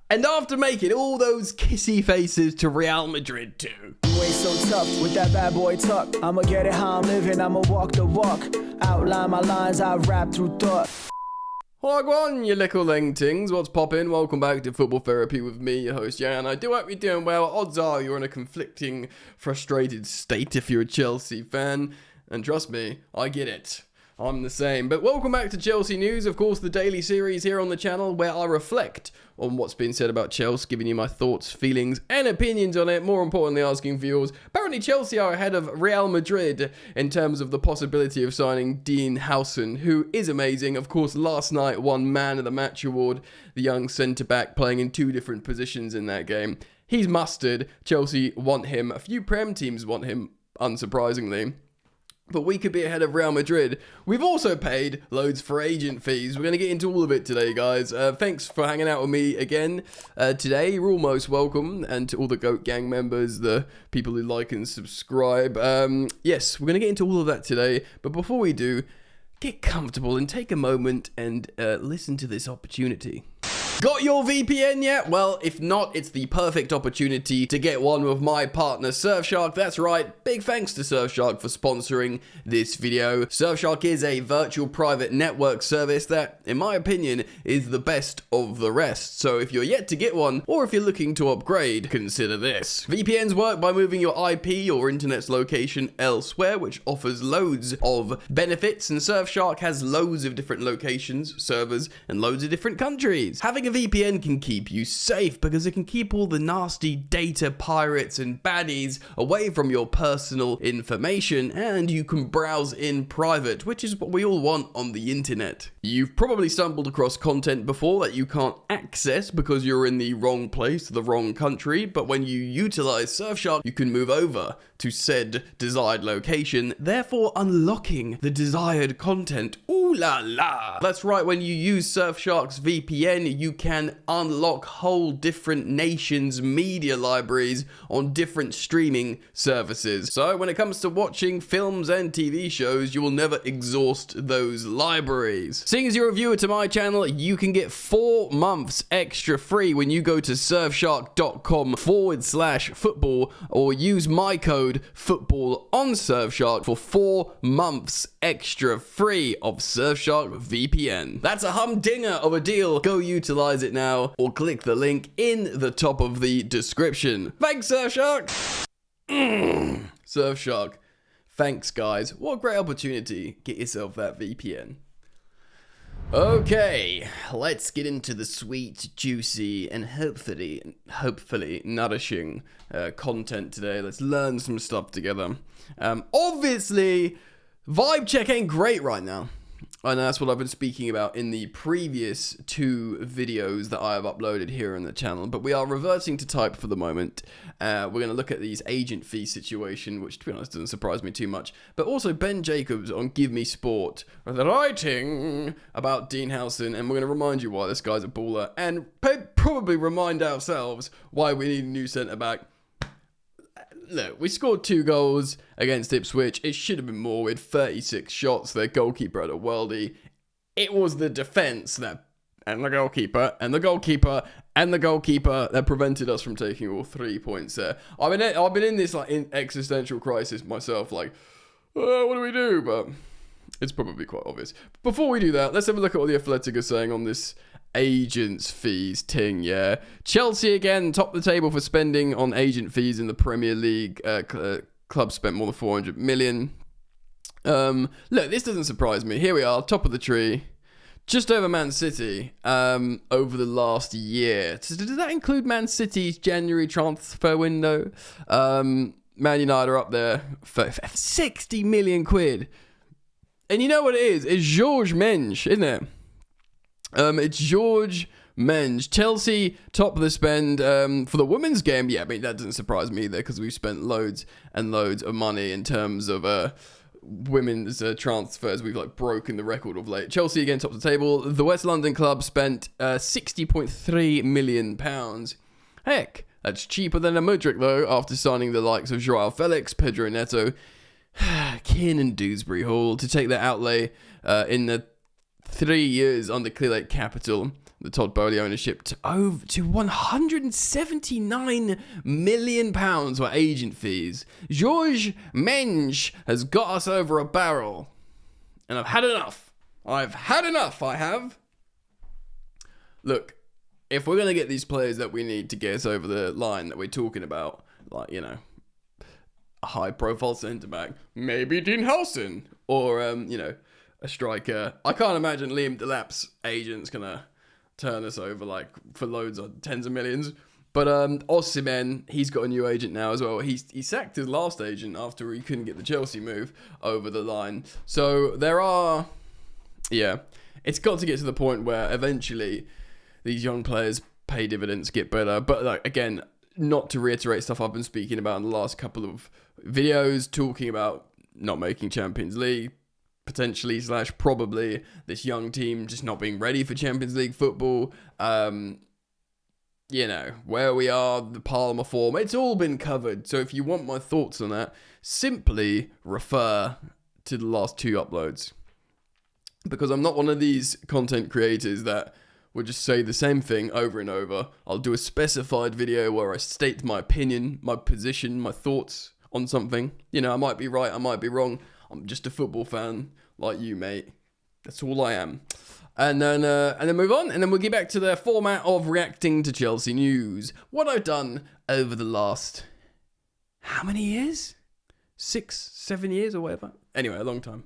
And after making all those kissy faces to Real Madrid too. You ain't so tough with that bad boy tuck. I'ma get it how I'm living, I'ma walk the walk. Outline my lines, I rap through thought. Wagwan, you little lengtings, what's poppin'? Welcome back to Football Therapy with me, your host Jan. I do hope you're doing well. Odds are you're in a conflicting, frustrated state if you're a Chelsea fan. And trust me, I get it. I'm the same. But welcome back to Chelsea News, of course, the daily series here on the channel where I reflect on what's been said about Chelsea, giving you my thoughts, feelings, and opinions on it. More importantly, asking for yours. Apparently, Chelsea are ahead of Real Madrid in terms of the possibility of signing 𝘽𝙀𝙼𝙏𝙀𝙃, who is amazing. Of course, last night won Man of the Match award, the young centre-back playing in two different positions in that game. He's mustard. Chelsea want him. A few Prem teams want him, unsurprisingly. But we could be ahead of Real Madrid. We've also paid loads for agent fees. We're going to get into all of it today, guys. Thanks for hanging out with me again today. You're almost welcome. And to all the GOAT Gang members, the people who like and subscribe. Yes, we're going to get into all of that today. But before we do, get comfortable and take a moment and listen to this opportunity. Got your VPN yet? Well, if not, it's the perfect opportunity to get one with my partner Surfshark. That's right, big thanks to Surfshark for sponsoring this video. Surfshark is a virtual private network service that, in my opinion, is the best of the rest. So if you're yet to get one, or if you're looking to upgrade, consider this. VPNs work by moving your IP or internet's location elsewhere, which offers loads of benefits, and Surfshark has loads of different locations, servers, and loads of different countries. Having a VPN can keep you safe because it can keep all the nasty data pirates and baddies away from your personal information, and you can browse in private, which is what we all want on the internet. You've probably stumbled across content before that you can't access because you're in the wrong place, the wrong country, but when you utilize Surfshark, you can move over to said desired location, therefore unlocking the desired content. Ooh la la! That's right, when you use Surfshark's VPN, you can unlock whole different nations' media libraries on different streaming services. So when it comes to watching films and TV shows, you will never exhaust those libraries. Seeing as you're a viewer to my channel, you can get 4 months extra free when you go to surfshark.com/football or use my code football on Surfshark for 4 months extra free of Surfshark VPN. That's a humdinger of a deal. Go utilize it now or click the link in the top of the description. Thanks, Surfshark. Surfshark. Thanks, guys. What a great opportunity. Get yourself that VPN. Okay, let's get into the sweet, juicy, and hopefully nourishing content today. Let's learn some stuff together. Obviously, vibe check ain't great right now. And that's what I've been speaking about in the previous 2 videos that I have uploaded here on the channel. But we are reverting to type for the moment. We're going to look at these agent fee situation, which to be honest doesn't surprise me too much. But also Ben Jacobs on Give Me Sport, writing about 𝘽𝙀𝙼𝙏𝙀𝙃. And we're going to remind you why this guy's a baller. And probably remind ourselves why we need a new centre-back. Look, we scored 2 goals against Ipswich. It should have been more. We had 36 shots. Their goalkeeper had a worldie. It was the defence that, and the goalkeeper that prevented us from taking all 3 points there. I've been in this existential crisis myself. What do we do? But it's probably quite obvious. Before we do that, let's have a look at what the Athletic are saying on this agents fees ting. Yeah, Chelsea again top the table for spending on agent fees in the Premier League. Club spent more than 400 million. Look, this doesn't surprise me. Here we are, top of the tree, just over Man City over the last year. So does that include Man City's January transfer window? Man United are up there for 60 million quid. And you know what it is? It's 𝘽𝙀𝙼𝙏𝙀𝙃, isn't it? It's 𝘽𝙀𝙼𝙏𝙃. Chelsea top of the spend for the women's game. Yeah, I mean, that doesn't surprise me either because we've spent loads and loads of money in terms of women's transfers. We've broken the record of late. Chelsea again top of the table. The West London club spent £60.3 million. Heck, that's cheaper than a Madrid though, after signing the likes of João Felix, Pedro Neto, Keane and Dewsbury Hall to take their outlay in the 3 years under Clear Lake Capital. the Todd Bowley ownership to over to £179 million for agent fees. 𝘽𝙀𝘼𝘏 has got us over a barrel. And I've had enough. I have. Look, if we're going to get these players that we need to get us over the line that we're talking about, like, you know, a high-profile centre-back, maybe 𝘽𝙀𝘼𝘏, or, you know, a striker. I can't imagine Liam Delap's agent's going to turn us over, like, for loads of tens of millions. But Osimhen, he's got a new agent now as well. He sacked his last agent after he couldn't get the Chelsea move over the line. So there are... Yeah, it's got to get to the point where eventually these young players pay dividends, get better. But, like, again, not to reiterate stuff I've been speaking about in the last couple of videos, talking about not making Champions League, potentially / probably this young team just not being ready for Champions League football. You know, where we are, the Palmer form, it's all been covered. So if you want my thoughts on that, simply refer to the last 2 uploads. Because I'm not one of these content creators that will just say the same thing over and over. I'll do a specified video where I state my opinion, my position, my thoughts on something. You know, I might be right, I might be wrong. I'm just a football fan like you, mate. That's all I am. And then move on, and then we'll get back to the format of reacting to Chelsea news. What I've done over the last, how many years? 6, 7 years or whatever. Anyway, a long time.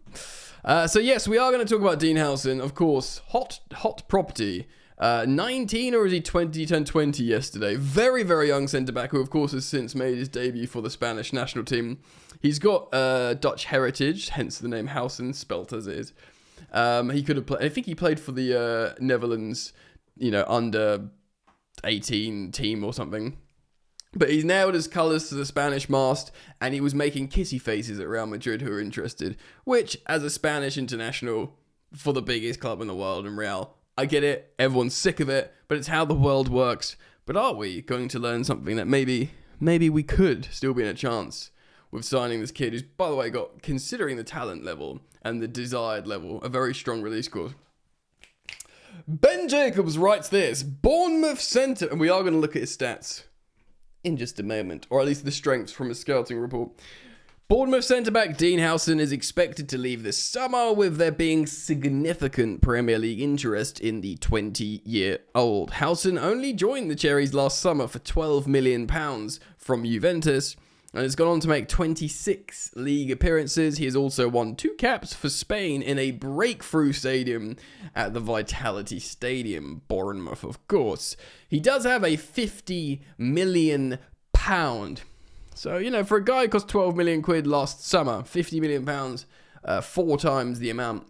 So yes, we are going to talk about 𝘽𝙀𝘼𝘏, of course. Hot property. 19 or is he 20? Turned 20 yesterday. Very, very young centre-back who, of course, has since made his debut for the Spanish national team. He's got Dutch heritage, hence the name 𝘽𝙀𝘼, spelt as it is. He could have played. I think he played for the Netherlands, you know, under 18 team or something. But he's nailed his colours to the Spanish mast, and he was making kissy faces at Real Madrid who are interested. Which, as a Spanish international for the biggest club in the world in Real, I get it. Everyone's sick of it, but it's how the world works. But are we going to learn something that maybe we could still be in a chance with signing this kid who's, by the way, got, considering the talent level and the desired level, a very strong release clause. Ben Jacobs writes this: Bournemouth centre, and we are going to look at his stats in just a moment, or at least the strengths from his scouting report. Bournemouth centre-back 𝘽𝙀𝘼𝘏 is expected to leave this summer, with there being significant Premier League interest in the 20-year-old. 𝘽𝙀𝘏 only joined the Cherries last summer for £12 million from Juventus, and has gone on to make 26 league appearances. He has also won 2 caps for Spain in a breakthrough stadium at the Vitality Stadium, Bournemouth, of course. He does have a £50 million. So, you know, for a guy who cost 12 million quid last summer, £50 million, 4 times the amount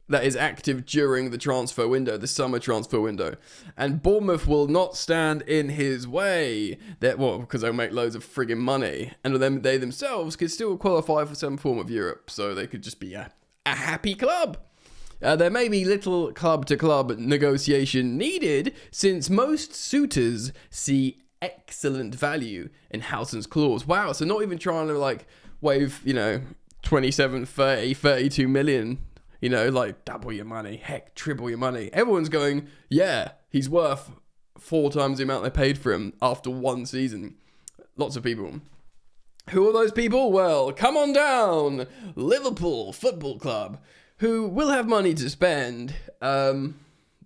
that is active during the transfer window, the summer transfer window. And Bournemouth will not stand in his way. Because they'll make loads of friggin' money. And then they themselves could still qualify for some form of Europe. So they could just be a happy club. There may be little club-to-club negotiation needed, since most suitors see excellent value in 𝘽𝙀𝘏𝑼𝑠𝑠's clause. Wow, so not even trying to, like, wave, you know, 27, 30, 32 million, you know, like, double your money, heck, triple your money. Everyone's going, yeah, he's worth 4 times the amount they paid for him after 1 season. Lots of people. Who are those people? Well, come on down. Liverpool Football Club, who will have money to spend. They're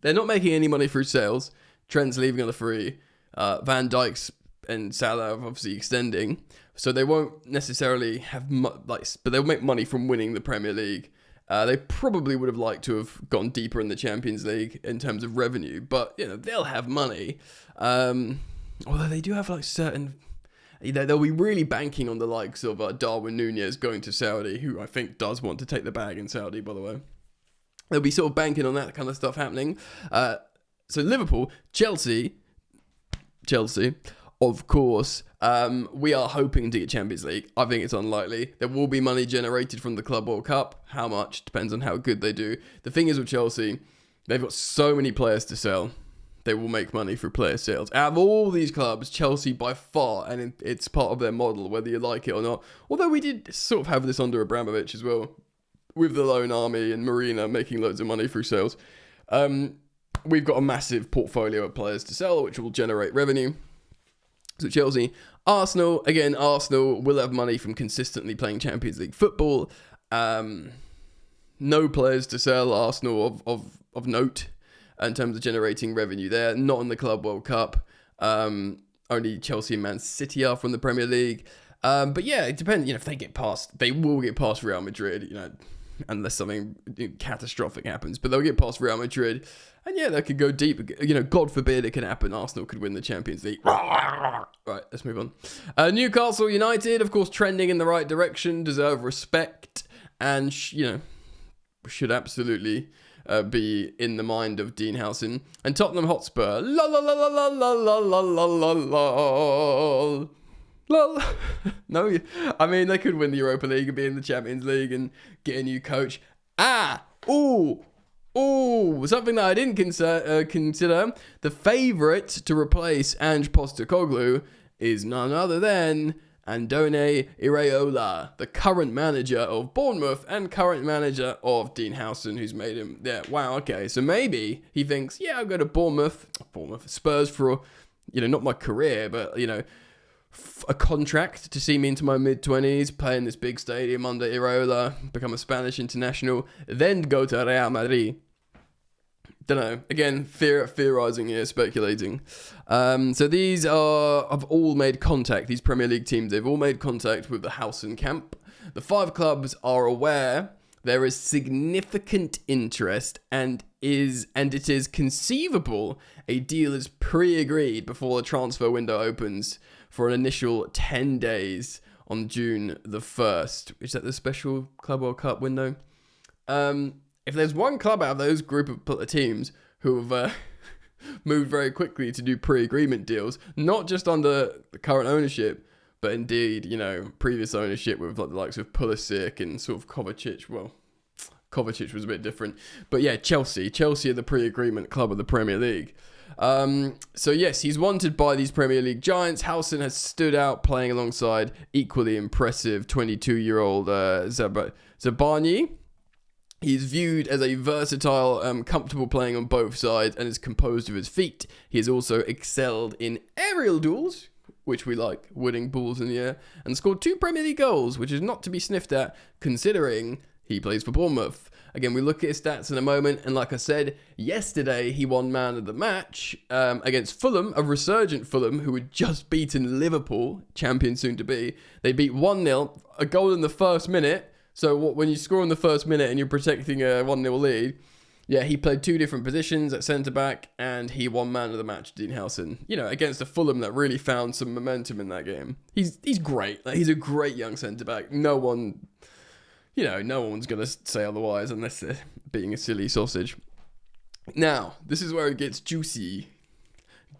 not making any money through sales. Trent's leaving on the free. Van Dijk's and Salah are obviously extending, so they won't necessarily have but they'll make money from winning the Premier League. They probably would have liked to have gone deeper in the Champions League in terms of revenue, but you know they'll have money. Although they do have like certain, they'll be really banking on the likes of Darwin Núñez going to Saudi, who I think does want to take the bag in Saudi, by the way. They'll be sort of banking on that kind of stuff happening. So Liverpool, Chelsea, of course, we are hoping to get Champions League. I think it's unlikely. There will be money generated from the Club World Cup. How much? Depends on how good they do. The thing is with Chelsea, they've got so many players to sell. They will make money through player sales. Out of all these clubs, Chelsea by far, and it's part of their model, whether you like it or not. Although we did sort of have this under Abramovich as well, with the loan army and Marina making loads of money through sales. We've got a massive portfolio of players to sell, which will generate revenue. So Chelsea, Arsenal will have money from consistently playing Champions League football. No players to sell. Arsenal of note in terms of generating revenue there. Not in the Club World Cup. Only Chelsea and Man City are from the Premier League. But yeah, it depends. If they get past, they will get past Real Madrid. Unless something catastrophic happens. But they'll get past Real Madrid. And yeah, they could go deep. God forbid it can happen. Arsenal could win the Champions League. Right, let's move on. Newcastle United, of course, trending in the right direction, deserve respect, and should absolutely be in the mind of Dean Howson. And Tottenham Hotspur, la la la la la la la la la la la. Well, no, I mean, they could win the Europa League and be in the Champions League and get a new coach. Something that I didn't consider. The favourite to replace Ange Postecoglou is none other than Andone Iraola, the current manager of Bournemouth and current manager of Dean Howson, who's made him, wow, okay. So maybe he thinks, I'll go to Bournemouth, Spurs for, not my career, but, a contract to see me into my mid-20s, play in this big stadium under Iraola, become a Spanish international, then go to Real Madrid. Don't know. Again, theorizing here, speculating. So these have all made contact. These Premier League teams, they've all made contact with the Howson camp. The 5 clubs are aware there is significant interest and it is conceivable a deal is pre-agreed before the transfer window opens for an initial 10 days on June the 1st. Is that the special Club World Cup window? If there's one club out of those group of teams who have moved very quickly to do pre-agreement deals, not just under the current ownership, but indeed, previous ownership with the likes of Pulisic and sort of Kovacic. Well, Kovacic was a bit different. But yeah, Chelsea are the pre-agreement club of the Premier League. So yes, he's wanted by these Premier League giants. Howson has stood out playing alongside equally impressive 22-year-old 𝘽𝙀𝘼𝙏. He's viewed as a versatile, comfortable playing on both sides and is composed of his feet. He has also excelled in aerial duels, which we like, winning balls in the air, and scored 2 Premier League goals, which is not to be sniffed at considering he plays for Bournemouth. Again, we look at his stats in a moment, and like I said, yesterday he won man of the match against Fulham, a resurgent Fulham who had just beaten Liverpool, champion soon to be. They beat 1-0, a goal in the first minute. So when you score in the first minute and you're protecting a 1-0 lead, he played 2 different positions at centre-back, and he won man of the match, Dean Howson. Against a Fulham that really found some momentum in that game. He's great. He's a great young centre-back. No one's going to say otherwise unless they're being a silly sausage. Now, this is where it gets juicy.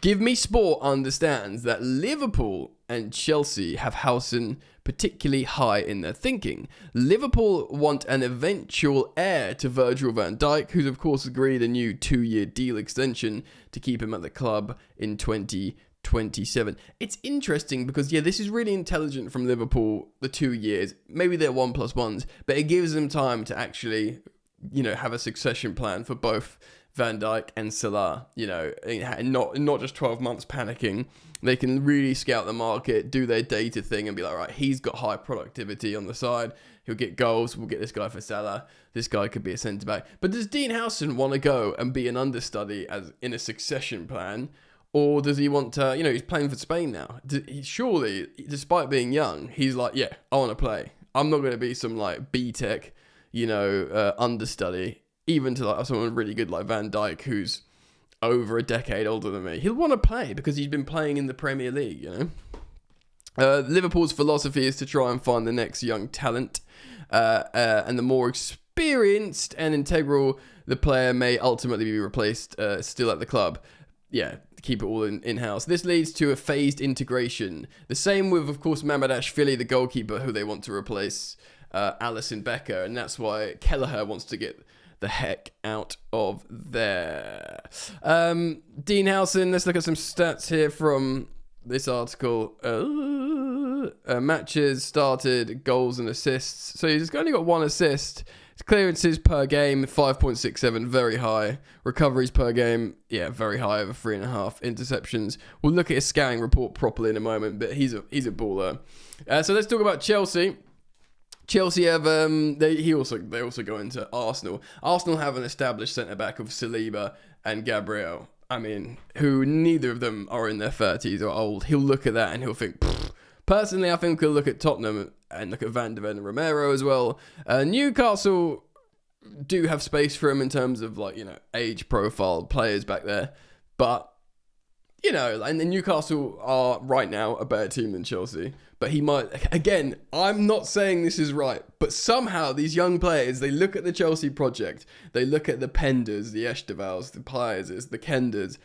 Give Me Sport understands that Liverpool and Chelsea have Howson particularly high in their thinking. Liverpool want an eventual heir to Virgil van Dijk, who's of course agreed a new 2-year deal extension to keep him at the club in 2027. It's interesting because, this is really intelligent from Liverpool, the 2 years. Maybe they're 1+1s, but it gives them time to actually, have a succession plan for both Van Dijk and Salah, and not just 12 months panicking. They can really scout the market, do their data thing, and be like, right, he's got high productivity on the side. He'll get goals. We'll get this guy for Salah. This guy could be a centre-back. But does Dean Howson want to go and be an understudy as in a succession plan? Or does he want to, he's playing for Spain now. Surely, despite being young, he's like, I want to play. I'm not going to be some B-Tech, understudy, even to someone really good like Van Dijk, who's over a decade older than me. He'll want to play because he's been playing in the Premier League, Liverpool's philosophy is to try and find the next young talent, and the more experienced and integral the player may ultimately be replaced still at the club. Keep it all in-house. This leads to a phased integration. The same with, of course, Mamardashvili, the goalkeeper, who they want to replace Alisson Becker, and that's why Kelleher wants to get the heck out of there. Dean Howson, let's look at some stats here from this article. Matches started, goals and assists. So he's only got 1 assist. His clearances per game, 5.67, very high. Recoveries per game, yeah, very high, over 3.5. Interceptions. We'll look at his scouting report properly in a moment, but he's a baller. So let's talk about Chelsea. Chelsea have they also go into Arsenal. Arsenal have an established centre back of Saliba and Gabriel. I mean, who neither of them are in their 30s or old. He'll look at that and he'll think. Pfft. Personally, I think he'll look at Tottenham and look at Van de Ven and Romero as well. Newcastle do have space for him in terms of age profile players back there, but. And the Newcastle are right now a better team than Chelsea. But he might, again, I'm not saying this is right, but somehow these young players, they look at the Chelsea project, they look at the Penders, the Estevalls, the Piazes, the Kenders,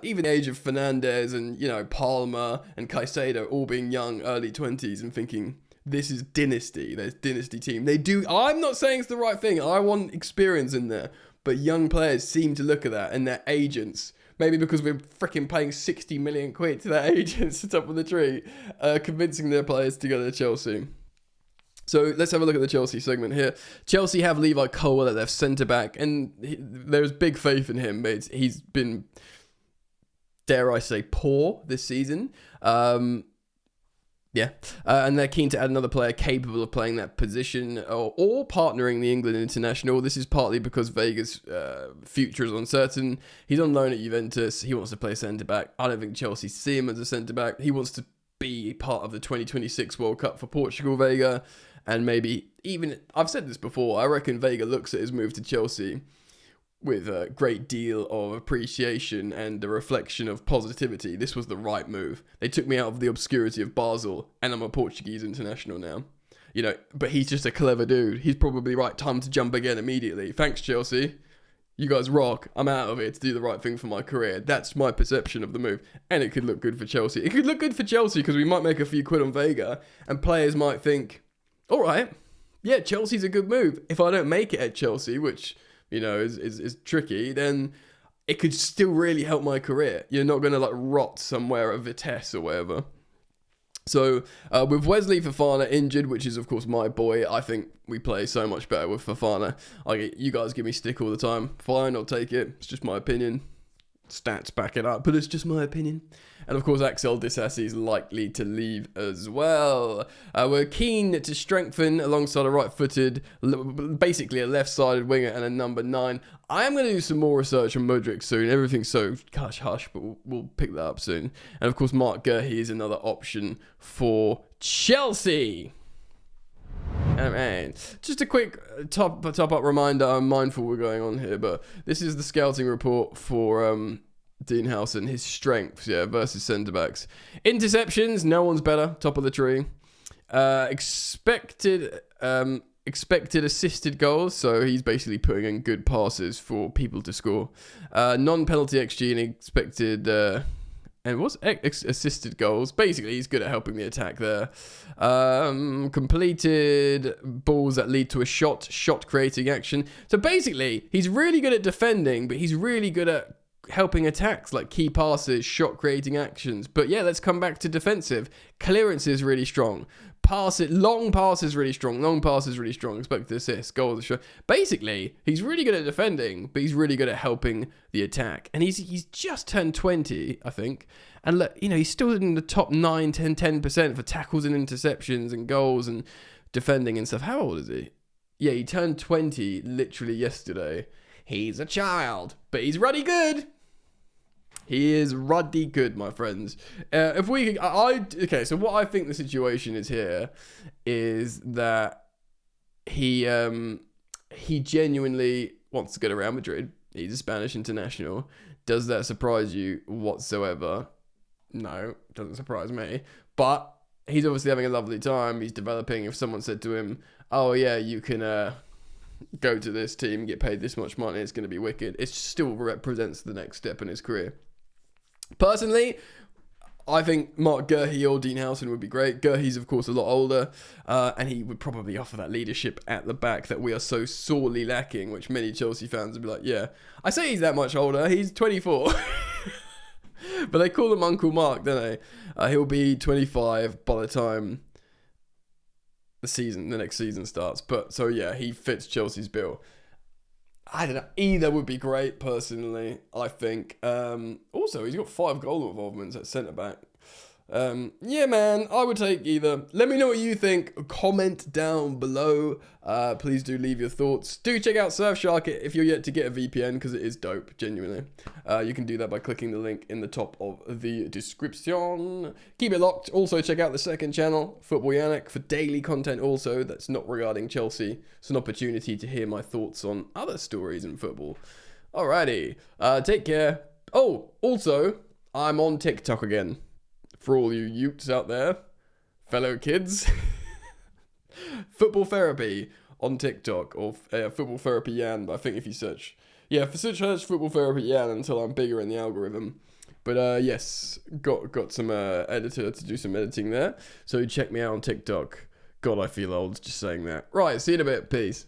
even the age of Fernandez and, Palmer and Caicedo all being young, early 20s and thinking, this is dynasty, there's dynasty team. I'm not saying it's the right thing, I want experience in there, but young players seem to look at that and their agents. Maybe because we're freaking paying 60 million quid to that agents at top of the tree, convincing their players to go to Chelsea. So let's have a look at the Chelsea segment here. Chelsea have Levi Colwill at their centre-back, and there's big faith in him. He's been, dare I say, poor this season. And they're keen to add another player capable of playing that position or partnering the England international. This is partly because Vega's future is uncertain. He's on loan at Juventus. He wants to play centre-back. I don't think Chelsea see him as a centre-back. He wants to be part of the 2026 World Cup for Portugal, Vega. And maybe even, I've said this before, I reckon Vega looks at his move to Chelsea with a great deal of appreciation and a reflection of positivity. This was the right move. They took me out of the obscurity of Basel, and I'm a Portuguese international now. But he's just a clever dude. He's probably right. Time to jump again immediately. Thanks, Chelsea. You guys rock. I'm out of here to do the right thing for my career. That's my perception of the move. And it could look good for Chelsea. It could look good for Chelsea because we might make a few quid on Vega, and players might think, all right, yeah, Chelsea's a good move. If I don't make it at Chelsea, which... is tricky, then it could still really help my career. You're not going to rot somewhere at Vitesse or whatever. So with Wesley Fofana injured, which is of course my boy, I think we play so much better with Fofana. You guys give me stick all the time. Fine, I'll take it. It's just my opinion. Stats back it up, but it's just my opinion. And of course, Axel Disasi is likely to leave as well. We're keen to strengthen alongside a right-footed, basically a left-sided winger and a number 9. I am going to do some more research on Modric soon. Everything's so hush-hush, but we'll pick that up soon. And of course, Mark Guehi is another option for Chelsea. Just a quick top-up reminder. I'm mindful we're going on here, but this is the scouting report for Dean Howson. His strengths, versus centre-backs. Interceptions, no one's better. Top of the tree. Expected assisted goals, so he's basically putting in good passes for people to score. Non-penalty XG and expected... And what's assisted goals? Basically, he's good at helping the attack there. Completed balls that lead to a shot creating action. So basically, he's really good at defending, but he's really good at helping attacks, like key passes, shot creating actions. But yeah, let's come back to defensive. Clearance is really strong. Long passes really strong. Expected assists, goals, shot. Basically, he's really good at defending, but he's really good at helping the attack. And he's just turned 20, I think. And look, he's still in the top 9, 10% for tackles and interceptions and goals and defending and stuff. How old is he? Yeah, he turned 20 literally yesterday. He's a child, but he's ruddy good. He is ruddy good, my friends. So what I think the situation is here is that he genuinely wants to go to Real Madrid. He's a Spanish international. Does that surprise you whatsoever? No, doesn't surprise me. But he's obviously having a lovely time. He's developing. If someone said to him, "Oh yeah, you can go to this team, get paid this much money, it's going to be wicked," it still represents the next step in his career. Personally, I think Mark Guehi or Dean Howson would be great. Guehi's, of course, a lot older, and he would probably offer that leadership at the back that we are so sorely lacking, which many Chelsea fans would be like, yeah. I say he's that much older. He's 24. But they call him Uncle Mark, don't they? He'll be 25 by the time the next season starts. But so yeah, he fits Chelsea's bill. I don't know. Either would be great, personally, I think. Also, he's got 5 goal involvements at centre-back. Yeah, man, I would take either. Let me know what you think. Comment down below. Please do leave your thoughts. Do check out Surfshark if you're yet to get a VPN, because it is dope, genuinely. You can do that by clicking the link in the top of the description. Keep it locked. Also, check out the second channel, Football Yannick, for daily content also that's not regarding Chelsea. It's an opportunity to hear my thoughts on other stories in football. Alrighty. Take care. Oh, also, I'm on TikTok again. For all you youths out there, fellow kids, Football Therapy on TikTok, or Football Therapy Yan, but I think if you search Football Therapy Yan until I'm bigger in the algorithm. But yes, got some editor to do some editing there, so check me out on TikTok. God, I feel old just saying that. Right, see you in a bit, peace.